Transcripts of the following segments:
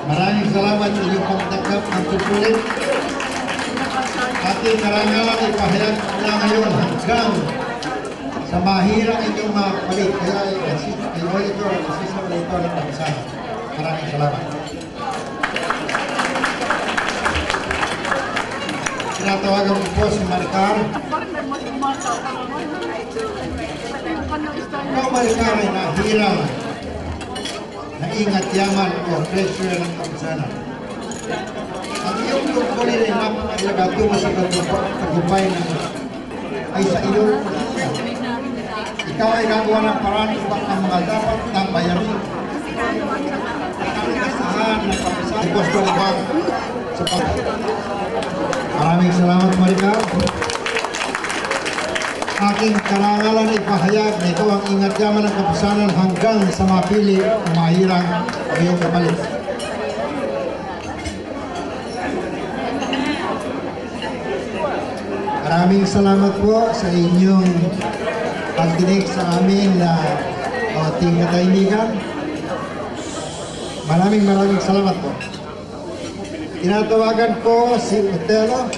Maraming salamat sa inyong pagtanggap ng tungkulin. Ating karangalan ipahayag na ngayon hanggang sa mahirang inyong makapalit. Kaya ay auditor at assistant auditor ng pagkasama. Maraming salamat. Tinatawagan ko po si Maricar. Ikaw, Maricar, ay nahirang naingat yaman o treasurer ng kapisanan. Ang iyong tungkulin ay napakalaga tungo sa tagumpay ng ay sa iyo. Ikaw ay gagawa ng paraan upang ang mga dapat na bayarin. Ang kasahan ng kapisanan. Gusto ko ba sa Maraming salamat, Maricar. Aking karangalan ay ipahayag na ito ang ingat yaman ng kapisanan hanggang sa mapili ang mahirang ngayong kapalit. Maraming salamat po sa inyong pagdinig sa amin na ating katahimikan. Maraming salamat po. Tinatawagan ko si Otelo.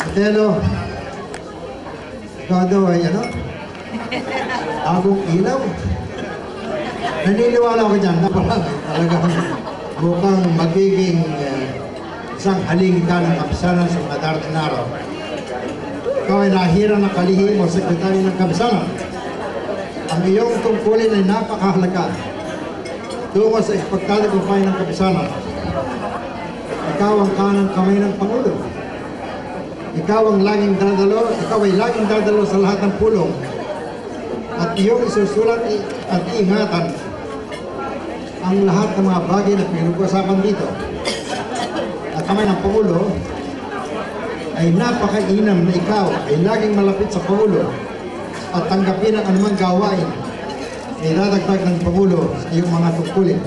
Otelo, ikaw daw ay ano? Agong ilaw. Naniniwala ko dyan na parang talagang mukhang magiging isang halinggan ng kapisanan sa mga darating na araw. Ikaw ay nahirang na kalihim o sekretary ng kapisanan. Ang iyong tungkulin ay napakahalaga tungo sa ipagtatagumpay ng kapisanan. Ikaw ang kanang kamay ng Pangulo. Ikaw ang laging dadalo, ikaw ay laging dadalo sa lahat ng pulong. At iyong isusulat at iingatan ang lahat ng mga bagay na pinag-usapan dito. At kamay ng Pangulo ay napakainam na ikaw ay laging malapit sa Pangulo at tanggapin ang anumang gawain ay dadagdag ng Pangulo sa iyong mga tungkulin.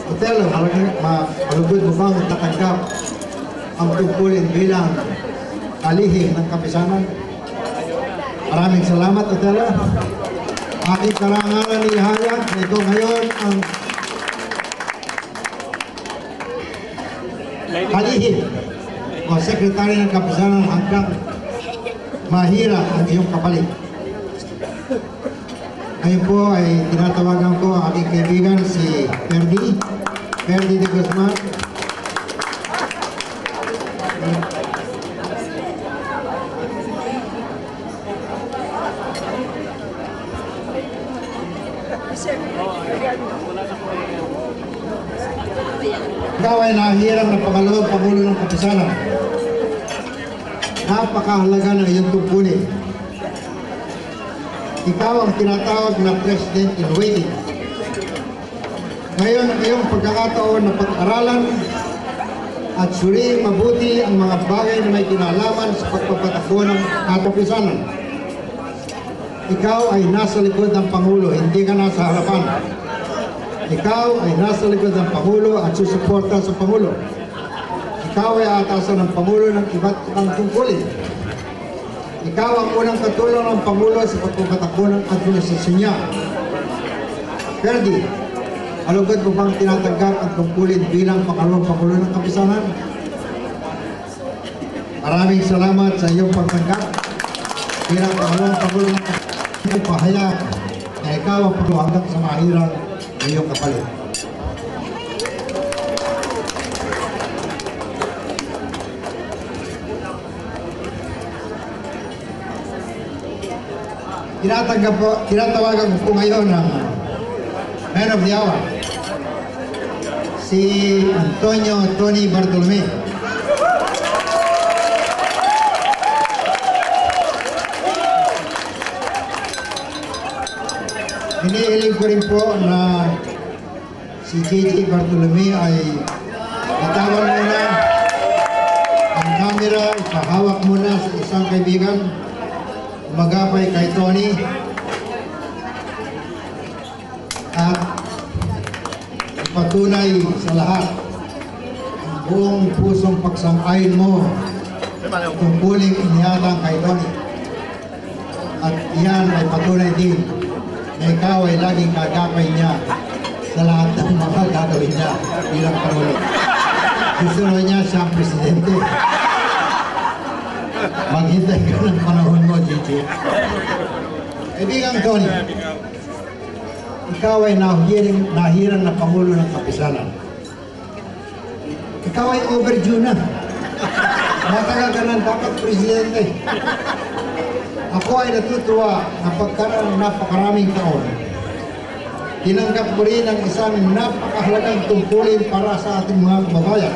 Otelo, malugod mo bang tatanggap ang tungkulin bilang kalihim ng kapisanan? Maraming salamat, Otelo. Aking karangalan ihayag na ito ngayon ang kalihim o sekretary ng kapisanan hanggang mahira ang iyong kapalit. Ngayon po ay tinatawagan ko ang aking kaibigan si Ferdy de Guzman. Ikaw ay nahirang na pangalawang Pangulo ng kapisanan. Napakahalaga ng iyong tungkulin. Ikaw ang tinatawag na President in Waiting. Ngayon ang iyong pagkakataon na pag-aralan at suriin mabuti ang mga bagay na may kinalaman sa pagpapatakbo ng kapisanan. Ikaw ay nasa likod ng Pangulo, hindi ka nasa harapan. Ikaw ay nasa likod ng Pangulo at susuporta sa Pangulo. Ikaw ay aatasan ng Pangulo ng iba't ibang tungkulin. Ikaw ang unang katulong ng Pangulo sa pagpapatakbo ng administrasyon niya. Ferdy, alugod mo bang tinatanggap ang tungkulin bilang pangalawang Pangulo ng kapisanan? Maraming salamat sa iyong pagtanggap bilang pangalawang Pangulo ng kapisanan. Ipahayag na ikaw ang pagluhanggang sa mahirang iyong kapalit. Tinatawagan ko ngayon ng Man of the Hour, si Antonio Tony Bartolome. Hinihiling ko rin po na si JJ Bartolome ay bitawan muna ang camera, ipahawak muna sa isang kaibigan, magapay kay Tony, at ipatunay sa lahat ang buong pusong pagsang-ayon mo tungkuling inihatang kay Tony. At iyan ay patunay din na ikaw ay laging kagapay niya sa lahat ng mga gagawin niya bilang Pangulo. Susunod niya siyang presidente. Maghintay ka ng panahon mo, Gigi. Kaibigang Tony, ikaw ay nahirang na Pangulo ng Kapisanan. Ikaw ay overdue na. Matagal ka na dapat presidente. Ako ay natutuwa na pagkaraan napakaraming taon. Tinanggap mo rin ang isang napakahalagang tungkulin para sa ating mga kababayan.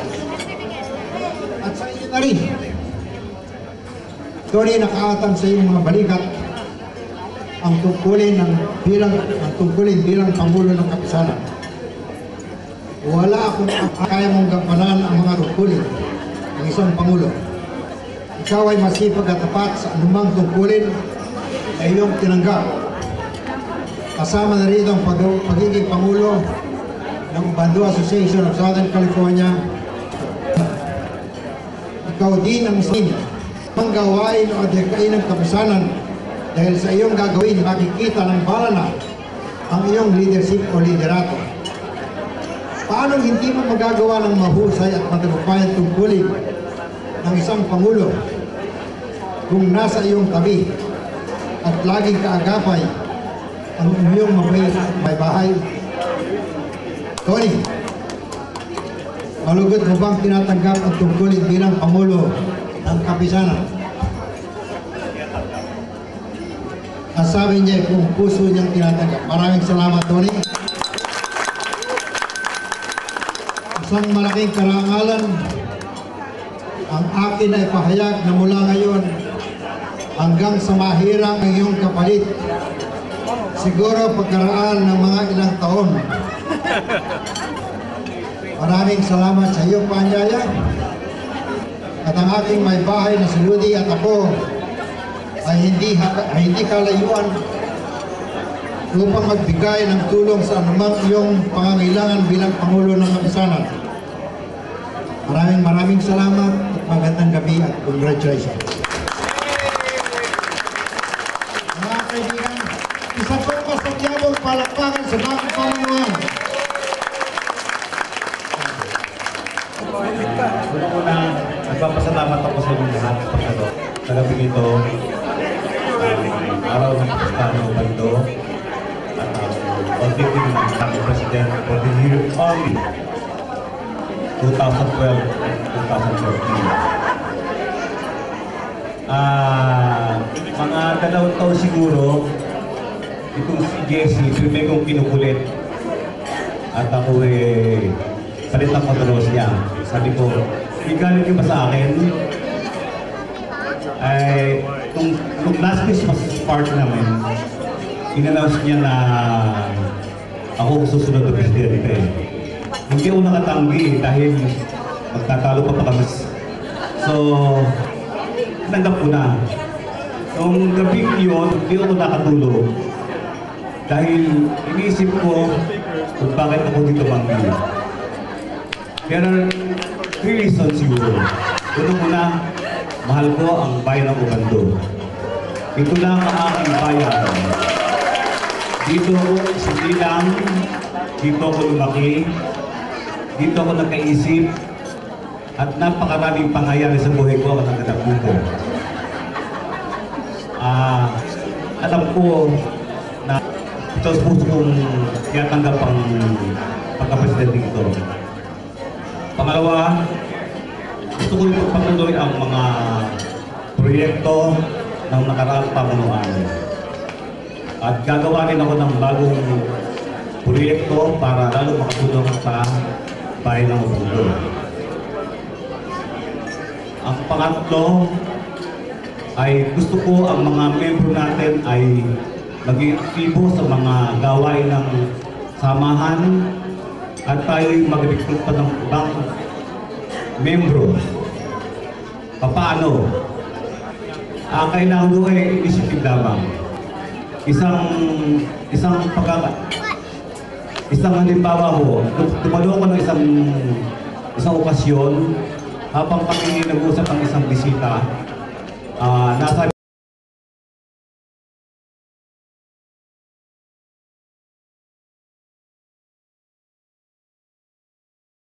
At sa inyo na rin. Tony, nakaatang sa iyong mga balikat ang tungkulin bilang Pangulo ng Kapisanan. Wala akong kaya mong gampanan ang mga tungkulin ng isang Pangulo. Ikaw ay masipag at tapat sa anumang tungkulin na iyong tinanggap. Kasama na rin ang pagiging Pangulo ng Ubando Association of Southern California. Ikaw din ang sin ang gawain o adhikain ng kapisanan dahil sa iyong gagawin makikita ng bala na ang iyong leadership o liderato. Paano hindi mo magagawa ng mahusay at matagumpayan tungkulin ng isang Pangulo kung nasa iyong tabi at laging kaagapay ang iyong may bahay? Tony, malugod mo bang tinatanggap ang tungkulin bilang Pangulo ng Kapisanan? At sabi niya kung puso niyang tinatanggap. Maraming salamat, Tony. Isang malaking karangalan ang akin ay pahayag na mula ngayon hanggang sa mahirang ang iyong kapalit. Siguro pagkaraan ng mga ilang taon. Maraming salamat sa iyo, Panyaya. At ang aking may bahay na si Rudy at ako ay hindi kalayuan upang magbigay ng tulong sa anumang iyong pangangailangan bilang Pangulo ng Kapisanan. Maraming salamat at magandang gabi at congratulations. Mga kaibigan, isa po masakyabong palakpakan sa bagong Panginoon. Una-una, nagpapasalamat ako sa inyong lahat sa gabing ito. Araw ng Pagkakataon ng Ubando at auditing ng ating President for the year only 2012-2013. Mga dalawang taon siguro, itong si Jessie, pinay kong kinukulit. At ako palit ang kontrols niya. Sabi ko, igalit niyo ba sa akin? Ay, nung last Christmas party namin, in-announce niya na ako susunod na presidente. Hindi ako nakatanggi dahil magtatalo pa kami. So, tinanggap ko na. Nung gabing yun, hindi ako nakatulog. Dahil iniisip ko kung bakit ako dito manggi. There are 3 reasons siguro. Una, mahal ko ang bayan ng Ubando. Ito lang ang aking bayan. Dito ako isinilang, dito ako lumaki, dito ako nagkaisip, at napakaraming pangyayari sa buhay ko ang naganap dito. Alam ko na ito sa puso kong tinatanggap ang pagka-presidente dito. Pangalawa, gusto ko rin pagpatuloy ang mga proyekto ng nakaraang pamunuan. At gagawa rin ako ng bagong proyekto para lalo makatulong sa bayan ng Ubando. Ang pangatlo ay gusto ko ang mga membro natin ay maging aktibo sa mga gawain ng samahan at tayo'y mag-recruit pa ng ibang membro. Paano? Kailangan ko ay initiative lamang. Isang halimbawa ko, tumalo ko ng isang okasyon habang kami nag-usap ang isang bisita, nasa